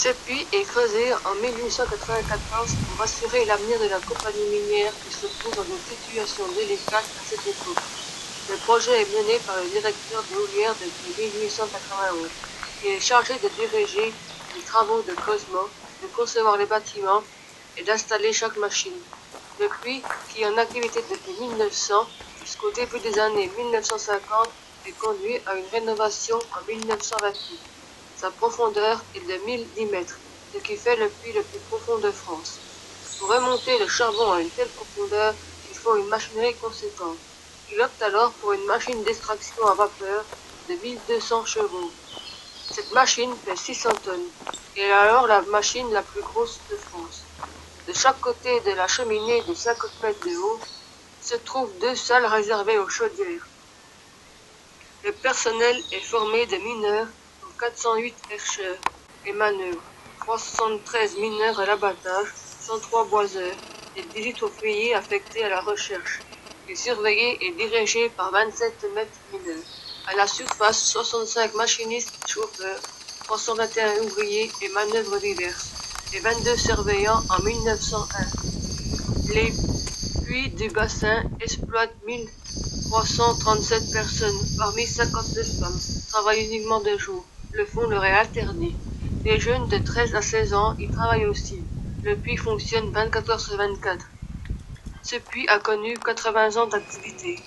Ce puits est creusé en 1894 pour assurer l'avenir de la compagnie minière qui se trouve dans une situation délicate à cette époque. Le projet est mené par le directeur de houillères depuis 1891. Il est chargé de diriger les travaux de creusement, de concevoir les bâtiments et d'installer chaque machine. Le puits, qui est en activité depuis 1900 jusqu'au début des années 1950, est conduit à une rénovation en 1928. Sa profondeur est de 1010 mètres, ce qui fait le puits le plus profond de France. Pour remonter le charbon à une telle profondeur, il faut une machinerie conséquente. Il opte alors pour une machine d'extraction à vapeur de 1200 chevaux. Cette machine fait 600 tonnes et est alors la machine la plus grosse de France. De chaque côté de la cheminée de 50 mètres de haut se trouvent deux salles réservées aux chaudières. Le personnel est formé de mineurs, dont 408 herscheurs et manœuvres, 373 mineurs à l'abattage, 103 boiseurs et 18 ouvriers affectés à la recherche, et surveillé et dirigé par 27 maîtres mineurs. À la surface, 65 machinistes chauffeurs, 321 ouvriers et manœuvres diverses, et 22 surveillants en 1901. Les puits du bassin exploitent 1337 personnes, parmi 52 femmes, travaillent uniquement de jour. Le fond leur est interdit. Les jeunes de 13 à 16 ans y travaillent aussi. Le puits fonctionne 24 heures sur 24. Ce puits a connu 80 ans d'activité.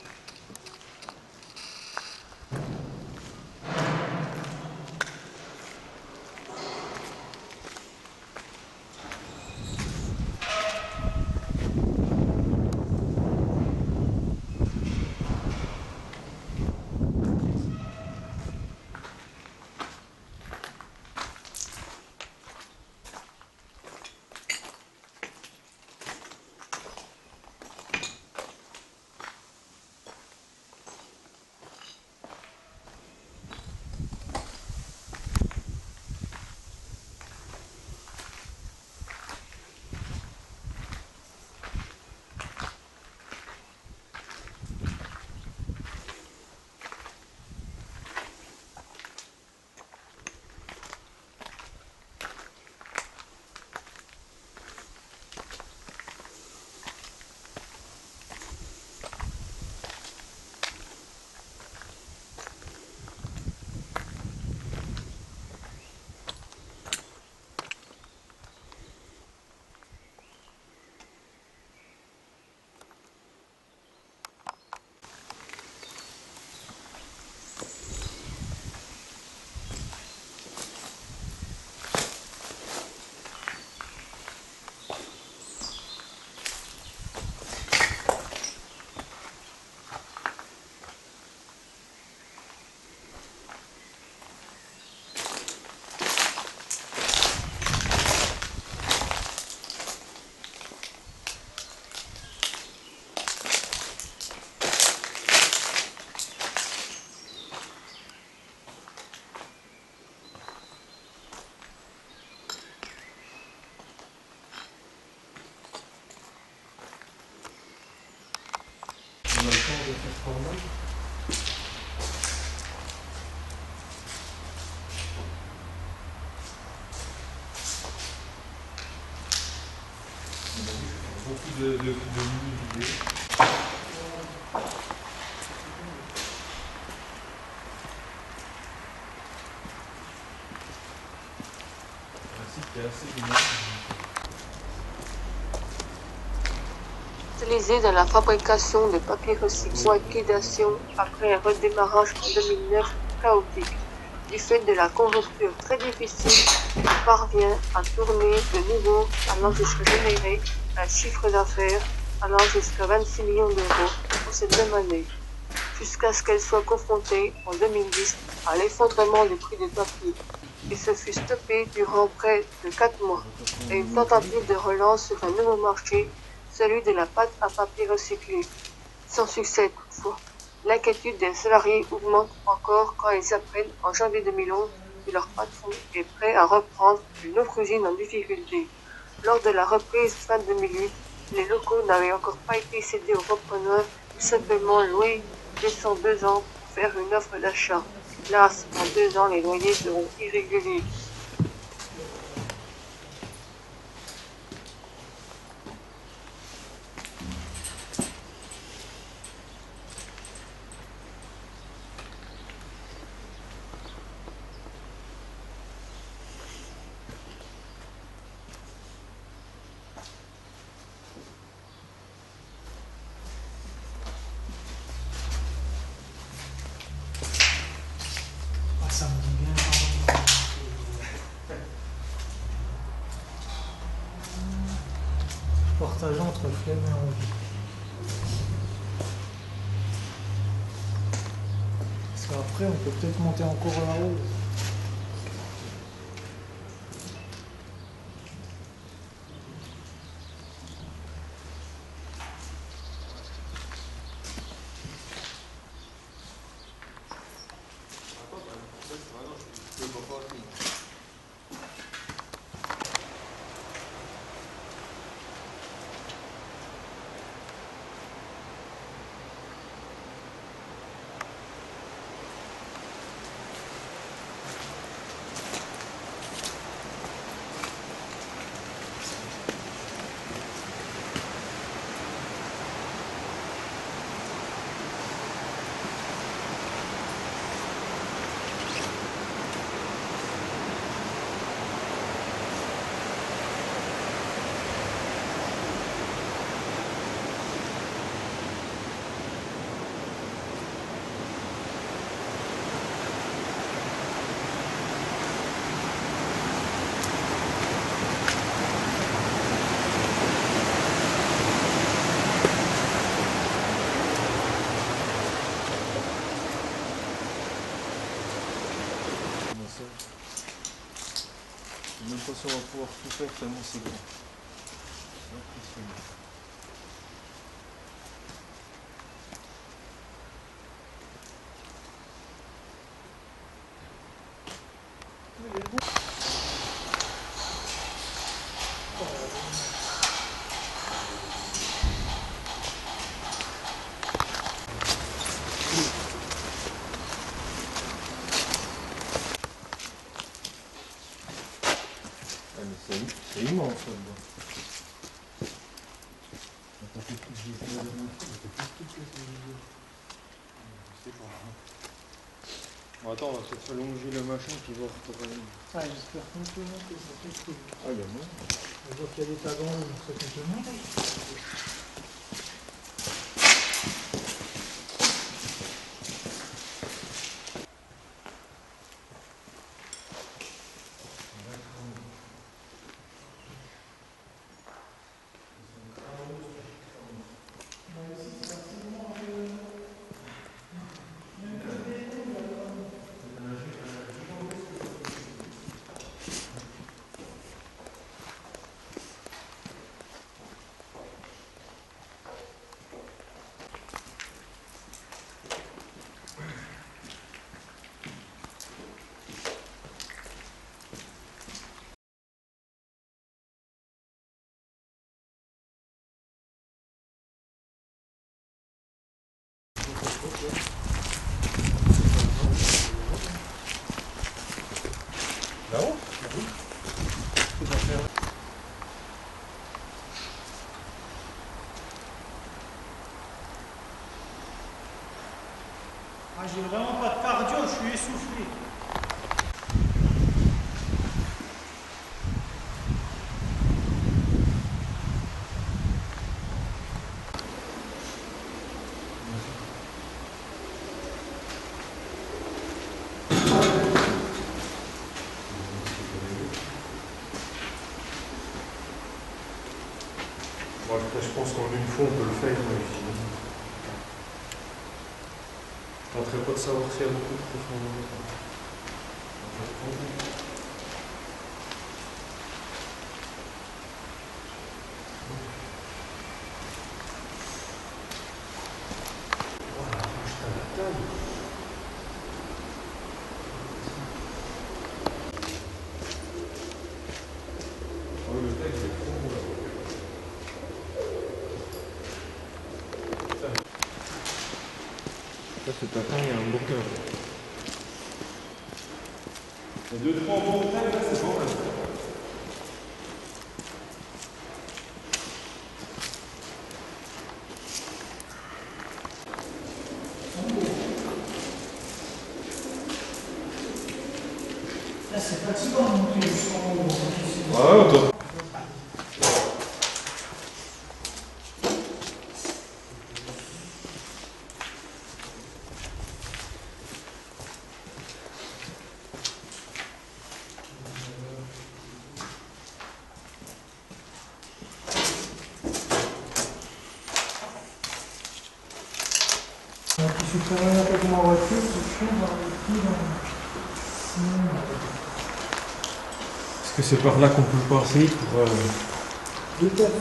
Beaucoup de mini-vidéos. Un site qui est assez énorme. Utilisé dans la fabrication de papier recyclé en liquidation après un redémarrage en 2009 chaotique. Du fait de la conjoncture très difficile, il parvient à tourner de nouveau allant jusqu'à générer un chiffre d'affaires allant jusqu'à 26 millions d'euros pour cette même année, jusqu'à ce qu'elle soit confrontée en 2010 à l'effondrement du prix du papier. Il se fut stoppé durant près de 4 mois et une tentative de relance sur un nouveau marché, celui de la pâte à papier recyclée. Sans succès toutefois. L'inquiétude des salariés augmente encore quand ils apprennent en janvier 2011 que leur patron est prêt à reprendre une autre usine en difficulté. Lors de la reprise fin 2008, les locaux n'avaient encore pas été cédés aux repreneurs, mais simplement loués, laissant 2 ans pour faire une offre d'achat. Hélas, en 2 ans, les loyers seront irréguliers. partager entre flemme et envie. Parce qu'après, on peut peut-être monter encore là-haut. J'ai même pas si on va pouvoir tout faire tellement c'est grand. C'est impressionnant. Ah, mais c'est immense là-dedans. Bon, attends, on va peut-être allonger le machin puis voir pour aller. Ah, j'espère simplement que ça fait plus. Ah, il y a moins. Je vois qu'il y a des tagons, ça fait plus. Là-haut? Ah, j'ai vraiment pas de cardio, je suis essoufflé. Bon, je pense qu'en une fois, on peut le faire ici. Je ne tenterai pas de savoir s'il y a beaucoup de profondeur. Voilà, juste à la taille. Oh, le texte est trop beau là. Ça, c'est à fin, il y a un burger. Il y a 2-3 bons hôtels, là, c'est bon. Là. Là, c'est fatigant de monter jusqu'en haut. Ouais, autant. suis travaillé avec ma voiture, je change dans le pied Est-ce que c'est par là qu'on peut passer pour... peut-être.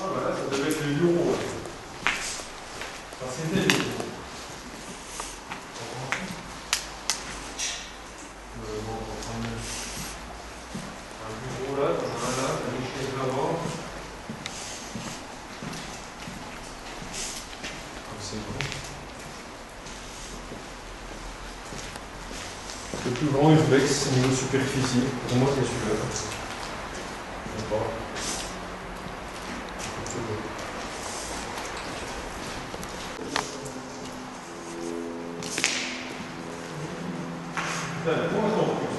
Ah voilà, ça devait être le bureau. Enfin, c'était le bureau. Bon, on va prendre un bureau là, une chaise là-bas. C'est bon. Le plus grand urbex niveau superficie, pour moi c'est celui-là. Je sais pas. Putain, moi j'en plus.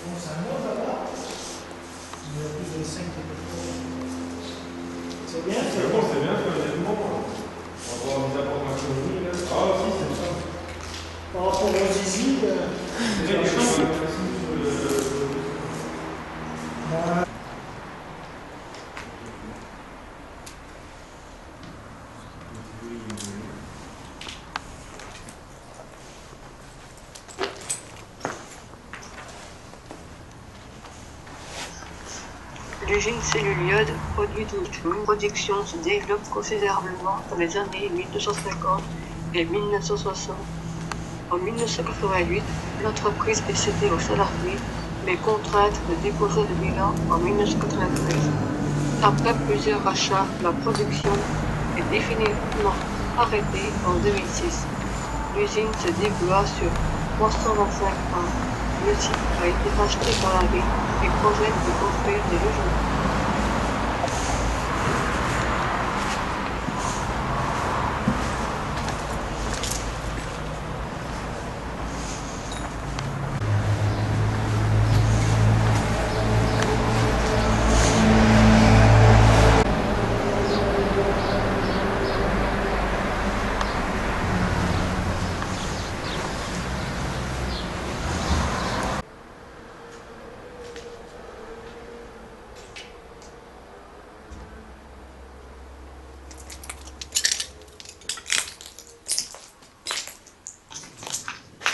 Bon, c'est un autre là-bas. Il y a plus de 5 C'est bien, C'est bon, c'est bien, honnêtement. On va avoir des informations là. Ah, si, c'est ça. par rapport aux Zizi, C'est bien, sur le... L'usine celluliode produit tout. Une production se développe considérablement dans les années 1250 et 1960. En 1988, l'entreprise est cédée aux salariés, mais contrainte de déposer le bilan en 1993. Après plusieurs rachats, la production est définitivement arrêtée en 2006. L'usine se déploie sur 325 ans. Le site a été racheté par la ville et projette de construire des logements.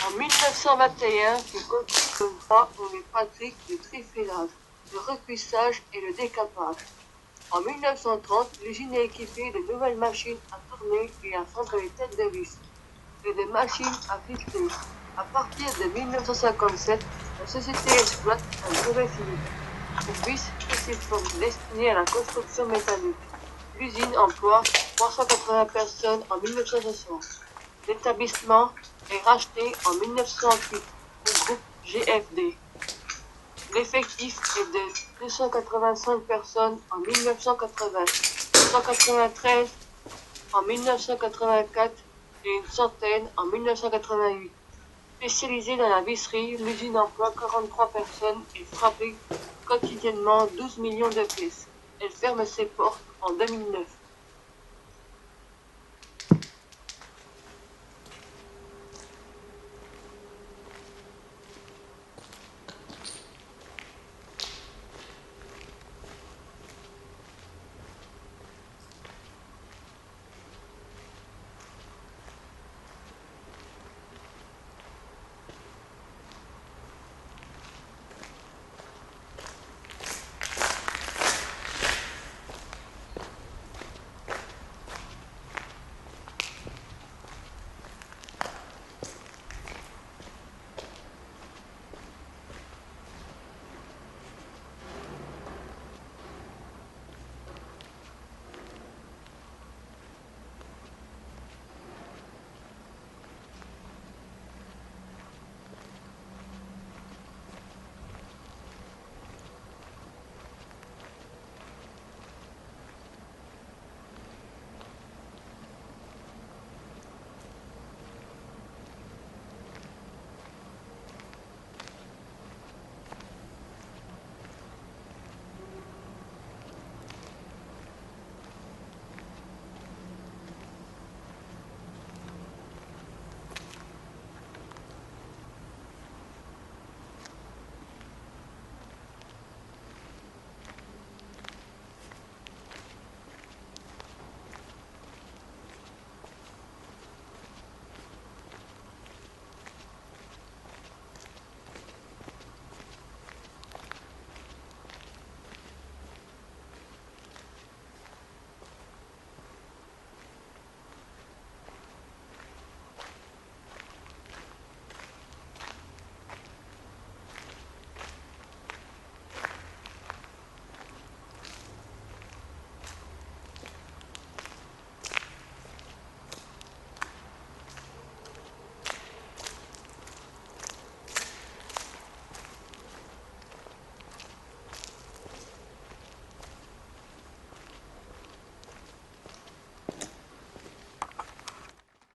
En 1921 fut construit le voie pour les pratiques de trifilage, de recuissage et le décapage. En 1930, l'usine est équipée de nouvelles machines à tourner et à fendre les têtes de vis, et des machines à filtrer. À partir de 1957, la société exploite un brevet fini, une vis spécifique destinée à la construction métallique. L'usine emploie 380 personnes en 1960. L'établissement est racheté en 1908 au groupe GFD. L'effectif est de 285 personnes en 1980, 193 en 1984 et une centaine en 1988. Spécialisée dans la visserie, l'usine emploie 43 personnes et fabrique quotidiennement 12 millions de pièces. Elle ferme ses portes en 2009.